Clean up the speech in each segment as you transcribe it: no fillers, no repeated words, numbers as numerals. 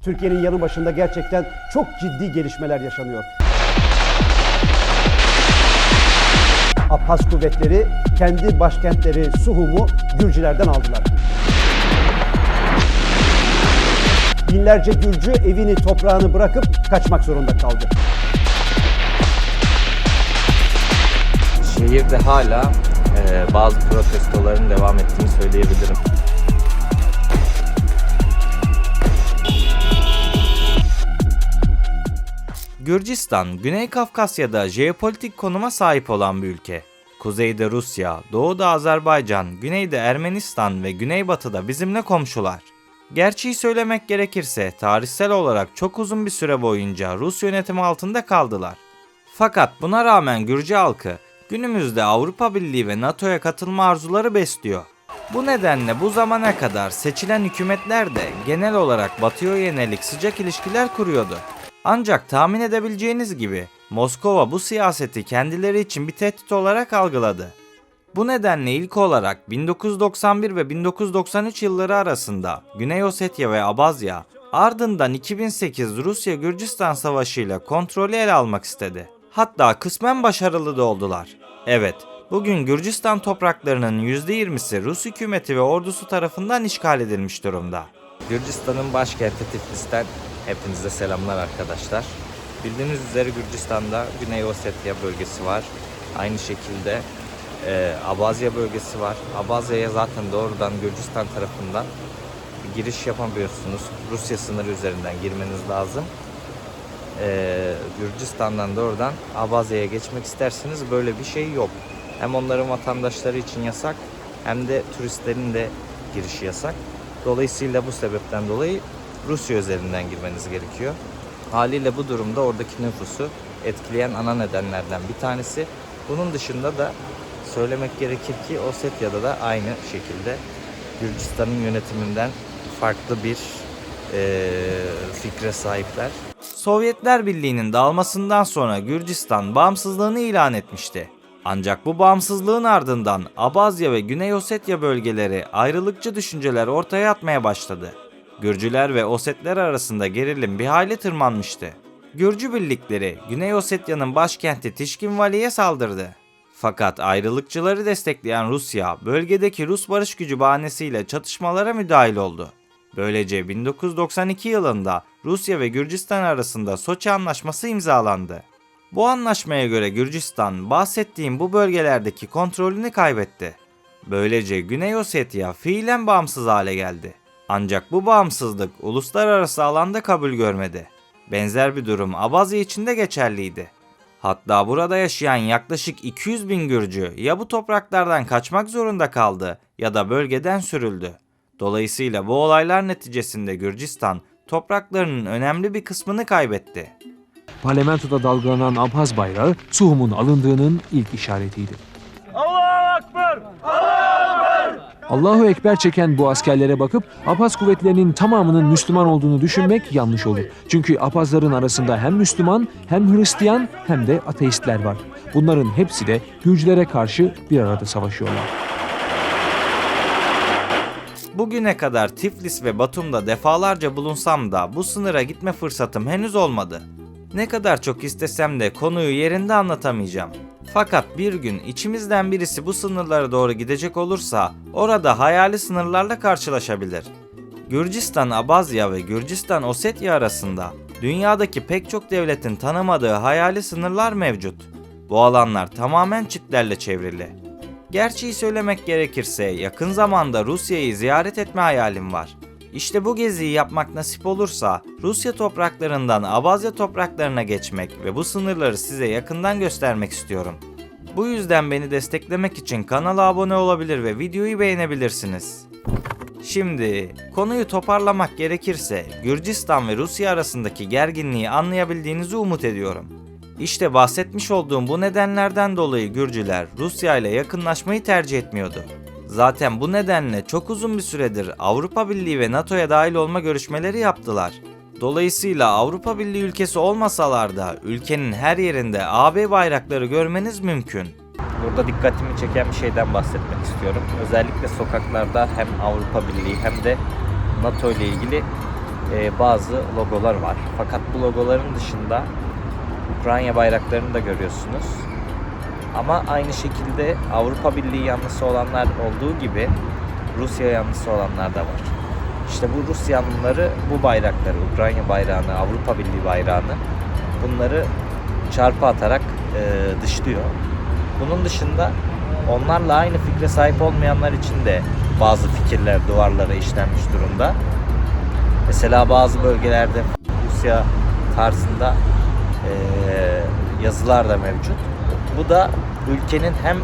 Türkiye'nin yanı başında gerçekten çok ciddi gelişmeler yaşanıyor. Abhaz kuvvetleri kendi başkentleri Suhum'u Gürcülerden aldılar. Binlerce Gürcü evini, toprağını bırakıp kaçmak zorunda kaldı. Şehirde hala bazı protestoların devam ettiğini söyleyebilirim. Gürcistan, Güney Kafkasya'da jeopolitik konuma sahip olan bir ülke. Kuzeyde Rusya, doğuda Azerbaycan, güneyde Ermenistan ve güneybatıda bizimle komşular. Gerçeği söylemek gerekirse tarihsel olarak çok uzun bir süre boyunca Rus yönetimi altında kaldılar. Fakat buna rağmen Gürcü halkı günümüzde Avrupa Birliği ve NATO'ya katılma arzuları besliyor. Bu nedenle bu zamana kadar seçilen hükümetler de genel olarak Batı'ya yönelik sıcak ilişkiler kuruyordu. Ancak tahmin edebileceğiniz gibi Moskova bu siyaseti kendileri için bir tehdit olarak algıladı. Bu nedenle ilk olarak 1991 ve 1993 yılları arasında Güney Ossetya ve Abazya, ardından 2008 Rusya-Gürcistan Savaşı ile kontrolü ele almak istedi. Hatta kısmen başarılı da oldular. Evet, bugün Gürcistan topraklarının %20'si Rus hükümeti ve ordusu tarafından işgal edilmiş durumda. Gürcistan'ın başkenti Tiflis'ten hepinize selamlar arkadaşlar. Bildiğiniz üzere Gürcistan'da Güney Ossetya bölgesi var. Aynı şekilde Abazya bölgesi var. Abazya'ya zaten doğrudan Gürcistan tarafından giriş yapamıyorsunuz. Rusya sınırı üzerinden girmeniz lazım. Gürcistan'dan doğrudan Abazya'ya geçmek isterseniz böyle bir şey yok. Hem onların vatandaşları için yasak hem de turistlerin de girişi yasak. Dolayısıyla bu sebepten dolayı Rusya üzerinden girmeniz gerekiyor. Haliyle bu durumda oradaki nüfusu etkileyen ana nedenlerden bir tanesi. Bunun dışında da söylemek gerekir ki Ossetya'da da aynı şekilde Gürcistan'ın yönetiminden farklı bir fikre sahipler. Sovyetler Birliği'nin dağılmasından sonra Gürcistan bağımsızlığını ilan etmişti. Ancak bu bağımsızlığın ardından Abazya ve Güney Ossetya bölgeleri ayrılıkçı düşünceler ortaya atmaya başladı. Gürcüler ve Osetler arasında gerilim bir hayli tırmanmıştı. Gürcü birlikleri Güney Ossetya'nın başkenti Tişkinvali'ye saldırdı. Fakat ayrılıkçıları destekleyen Rusya, bölgedeki Rus barış gücü bahanesiyle çatışmalara müdahil oldu. Böylece 1992 yılında Rusya ve Gürcistan arasında Soçi Anlaşması imzalandı. Bu anlaşmaya göre Gürcistan, bahsettiğim bu bölgelerdeki kontrolünü kaybetti. Böylece Güney Ossetya fiilen bağımsız hale geldi. Ancak bu bağımsızlık uluslararası alanda kabul görmedi. Benzer bir durum Abazya için de geçerliydi. Hatta burada yaşayan yaklaşık 200 bin Gürcü ya bu topraklardan kaçmak zorunda kaldı ya da bölgeden sürüldü. Dolayısıyla bu olaylar neticesinde Gürcistan topraklarının önemli bir kısmını kaybetti. Parlamentoda dalgalanan Abhaz bayrağı Suhum'un alındığının ilk işaretiydi. Allahu Ekber! Allahu Ekber! Allahu Ekber çeken bu askerlere bakıp Abhaz kuvvetlerinin tamamının Müslüman olduğunu düşünmek yanlış olur. Çünkü Abhazların arasında hem Müslüman, hem Hristiyan, hem de ateistler var. Bunların hepsi de Gürcülere karşı bir arada savaşıyorlar. Bugüne kadar Tiflis ve Batum'da defalarca bulunsam da bu sınıra gitme fırsatım henüz olmadı. Ne kadar çok istesem de konuyu yerinde anlatamayacağım. Fakat bir gün içimizden birisi bu sınırlara doğru gidecek olursa orada hayali sınırlarla karşılaşabilir. Gürcistan Abazya ve Gürcistan Ossetya arasında dünyadaki pek çok devletin tanımadığı hayali sınırlar mevcut. Bu alanlar tamamen çitlerle çevrili. Gerçeği söylemek gerekirse yakın zamanda Rusya'yı ziyaret etme hayalim var. İşte bu geziyi yapmak nasip olursa Rusya topraklarından Abazya topraklarına geçmek ve bu sınırları size yakından göstermek istiyorum. Bu yüzden beni desteklemek için kanala abone olabilir ve videoyu beğenebilirsiniz. Şimdi konuyu toparlamak gerekirse Gürcistan ve Rusya arasındaki gerginliği anlayabildiğinizi umut ediyorum. İşte bahsetmiş olduğum bu nedenlerden dolayı Gürcüler Rusya ile yakınlaşmayı tercih etmiyordu. Zaten bu nedenle çok uzun bir süredir Avrupa Birliği ve NATO'ya dahil olma görüşmeleri yaptılar. Dolayısıyla Avrupa Birliği ülkesi olmasalar da ülkenin her yerinde AB bayrakları görmeniz mümkün. Burada dikkatimi çeken bir şeyden bahsetmek istiyorum. Özellikle sokaklarda hem Avrupa Birliği hem de NATO ile ilgili bazı logolar var. Fakat bu logoların dışında Ukrayna bayraklarını da görüyorsunuz. Ama aynı şekilde Avrupa Birliği yanlısı olanlar olduğu gibi Rusya yanlısı olanlar da var. İşte bu Rus yanlıları bu bayrakları, Ukrayna bayrağını, Avrupa Birliği bayrağını, bunları çarpı atarak dışlıyor. Bunun dışında onlarla aynı fikre sahip olmayanlar için de bazı fikirler duvarlara işlenmiş durumda. Mesela bazı bölgelerde Rusya tarzında yazılar da mevcut. Bu da ülkenin hem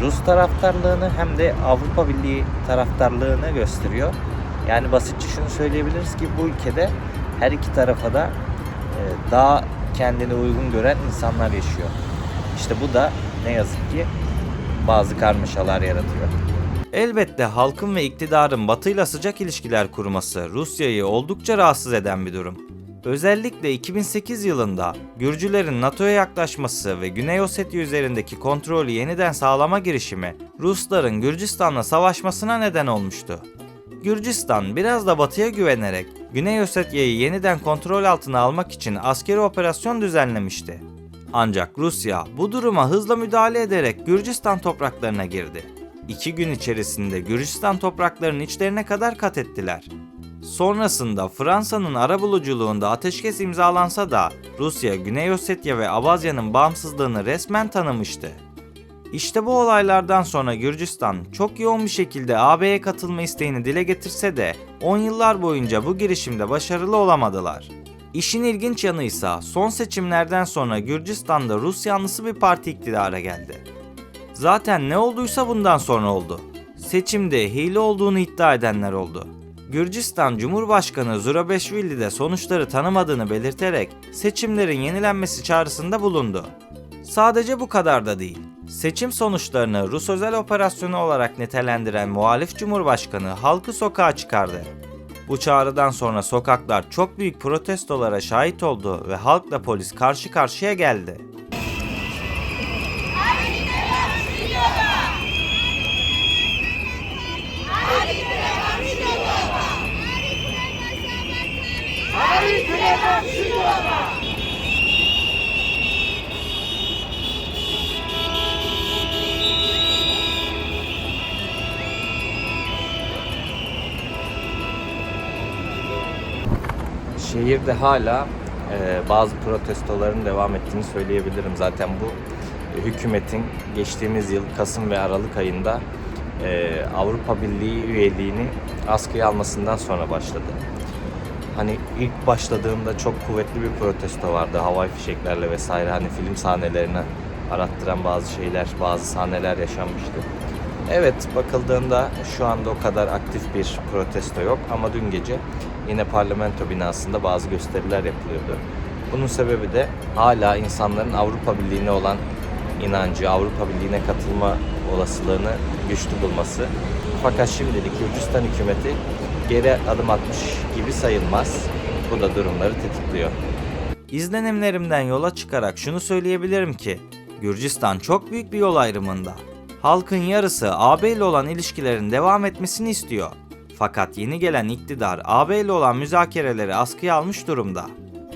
Rus taraftarlığını hem de Avrupa Birliği taraftarlığını gösteriyor. Yani basitçe şunu söyleyebiliriz ki bu ülkede her iki tarafa da daha kendine uygun gören insanlar yaşıyor. İşte bu da ne yazık ki bazı karmaşalar yaratıyor. Elbette halkın ve iktidarın Batı'yla sıcak ilişkiler kurması Rusya'yı oldukça rahatsız eden bir durum. Özellikle 2008 yılında Gürcülerin NATO'ya yaklaşması ve Güney Ossetya üzerindeki kontrolü yeniden sağlama girişimi Rusların Gürcistan'la savaşmasına neden olmuştu. Gürcistan biraz da Batı'ya güvenerek Güney Ossetya'yı yeniden kontrol altına almak için askeri operasyon düzenlemişti. Ancak Rusya bu duruma hızla müdahale ederek Gürcistan topraklarına girdi. 2 gün içerisinde Gürcistan topraklarının içlerine kadar kat ettiler. Sonrasında Fransa'nın arabuluculuğunda ateşkes imzalansa da Rusya, Güney Ossetya ve Abazya'nın bağımsızlığını resmen tanımıştı. İşte bu olaylardan sonra Gürcistan çok yoğun bir şekilde AB'ye katılma isteğini dile getirse de 10 yıllar boyunca bu girişimde başarılı olamadılar. İşin ilginç yanıysa son seçimlerden sonra Gürcistan'da Rus yanlısı bir parti iktidara geldi. Zaten ne olduysa bundan sonra oldu. Seçimde hile olduğunu iddia edenler oldu. Gürcistan Cumhurbaşkanı Zurabeşvili de sonuçları tanımadığını belirterek seçimlerin yenilenmesi çağrısında bulundu. Sadece bu kadar da değil. Seçim sonuçlarını Rus özel operasyonu olarak nitelendiren muhalif Cumhurbaşkanı halkı sokağa çıkardı. Bu çağrıdan sonra sokaklar çok büyük protestolara şahit oldu ve halkla polis karşı karşıya geldi. Şehirde hala bazı protestoların devam ettiğini söyleyebilirim. Zaten bu hükümetin geçtiğimiz yıl Kasım ve Aralık ayında Avrupa Birliği üyeliğini askıya almasından sonra başladı. Hani ilk başladığında çok kuvvetli bir protesto vardı. Havai fişeklerle vesaire, hani film sahnelerini arattıran bazı şeyler, bazı sahneler yaşanmıştı. Evet, bakıldığında şu anda o kadar aktif bir protesto yok ama dün gece yine parlamento binasında bazı gösteriler yapılıyordu. Bunun sebebi de hala insanların Avrupa Birliği'ne olan inancı, Avrupa Birliği'ne katılma olasılığını güçlü bulması. Fakat şimdilik Gürcistan hükümeti geri adım atmış gibi sayılmaz. Bu da durumları tetikliyor. İzlenimlerimden yola çıkarak şunu söyleyebilirim ki Gürcistan çok büyük bir yol ayrımında. Halkın yarısı AB ile olan ilişkilerin devam etmesini istiyor. Fakat yeni gelen iktidar AB ile olan müzakereleri askıya almış durumda.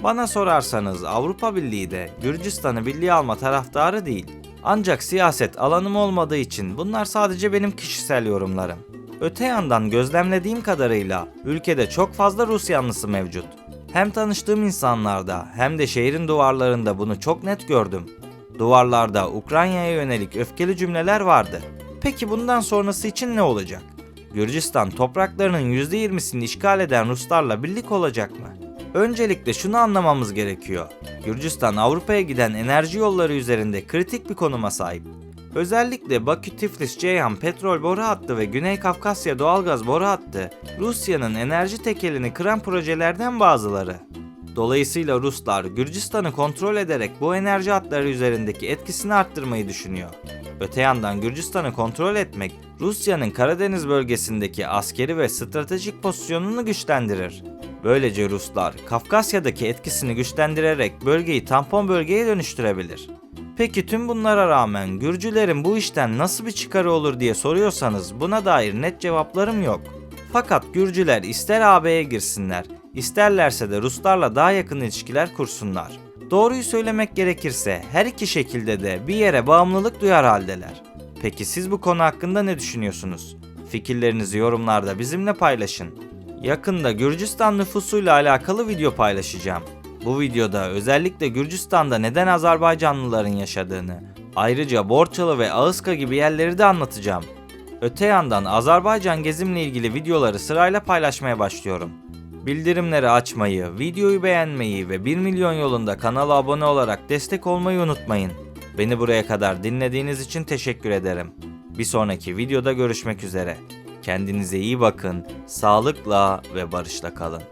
Bana sorarsanız Avrupa Birliği de Gürcistan'ı birliğe alma taraftarı değil. Ancak siyaset alanım olmadığı için bunlar sadece benim kişisel yorumlarım. Öte yandan gözlemlediğim kadarıyla ülkede çok fazla Rus yanlısı mevcut. Hem tanıştığım insanlarda hem de şehrin duvarlarında bunu çok net gördüm. Duvarlarda Ukrayna'ya yönelik öfkeli cümleler vardı. Peki bundan sonrası için ne olacak? Gürcistan topraklarının %20'sini işgal eden Ruslarla birlik olacak mı? Öncelikle şunu anlamamız gerekiyor. Gürcistan Avrupa'ya giden enerji yolları üzerinde kritik bir konuma sahip. Özellikle Bakü-Tiflis-Ceyhan petrol boru hattı ve Güney Kafkasya doğalgaz boru hattı Rusya'nın enerji tekelini kıran projelerden bazıları. Dolayısıyla Ruslar Gürcistan'ı kontrol ederek bu enerji hatları üzerindeki etkisini arttırmayı düşünüyor. Öte yandan Gürcistan'ı kontrol etmek Rusya'nın Karadeniz bölgesindeki askeri ve stratejik pozisyonunu güçlendirir. Böylece Ruslar Kafkasya'daki etkisini güçlendirerek bölgeyi tampon bölgeye dönüştürebilir. Peki tüm bunlara rağmen Gürcülerin bu işten nasıl bir çıkarı olur diye soruyorsanız buna dair net cevaplarım yok. Fakat Gürcüler ister AB'ye girsinler, isterlerse de Ruslarla daha yakın ilişkiler kursunlar. Doğruyu söylemek gerekirse her iki şekilde de bir yere bağımlılık duyar haldeler. Peki siz bu konu hakkında ne düşünüyorsunuz? Fikirlerinizi yorumlarda bizimle paylaşın. Yakında Gürcistan nüfusuyla alakalı video paylaşacağım. Bu videoda özellikle Gürcistan'da neden Azerbaycanlıların yaşadığını, ayrıca Borçalı ve Ağızka gibi yerleri de anlatacağım. Öte yandan Azerbaycan gezimle ilgili videoları sırayla paylaşmaya başlıyorum. Bildirimleri açmayı, videoyu beğenmeyi ve 1 milyon yolunda kanala abone olarak destek olmayı unutmayın. Beni buraya kadar dinlediğiniz için teşekkür ederim. Bir sonraki videoda görüşmek üzere. Kendinize iyi bakın, sağlıkla ve barışla kalın.